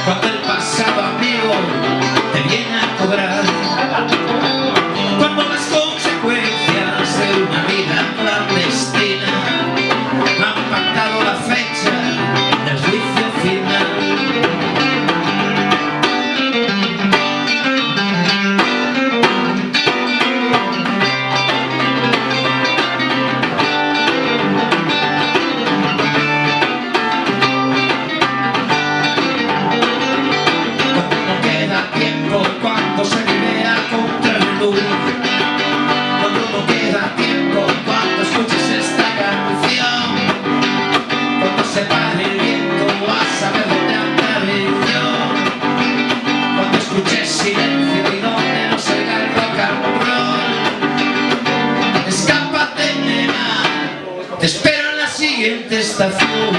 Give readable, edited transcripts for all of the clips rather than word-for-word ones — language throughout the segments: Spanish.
Cuando el pasado amigo te viene a cobrar, cuando las consecuencias de una vida clandestina han pactado la fecha del juicio final. Cuando se libera contra el luz, cuando no queda tiempo, cuando escuches esta canción, cuando se pare el viento, vas a saber dónde andaré yo, cuando escuches silencio y donde no se oiga el rock and roll. Escápate, nena, te espero en la siguiente estación.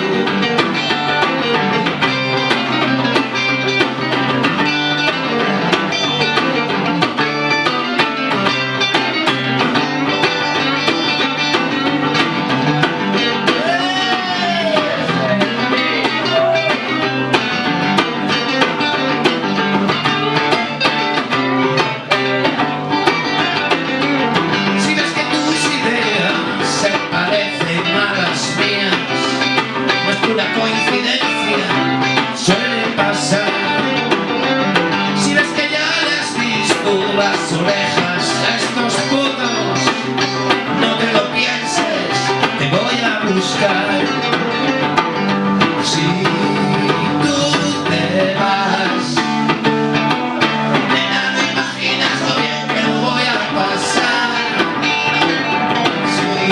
Una coincidencia suele pasar. Si ves que ya le has visto las orejas a estos putos, no te lo pienses, te voy a buscar. Si tú te vas, nena, no imaginas lo bien que lo voy a pasar. Si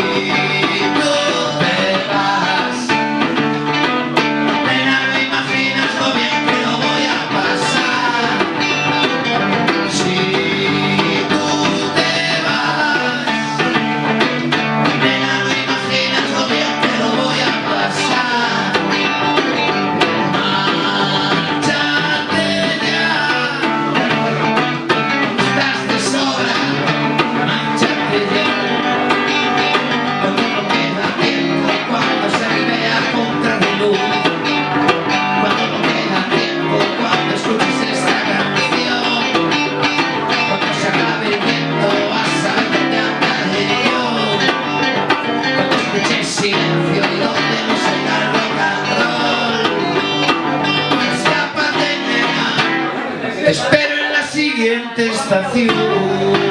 tú te vas, silencio y donde no se oiga el rock and roll. Escápate, nena, te espero en la siguiente estación.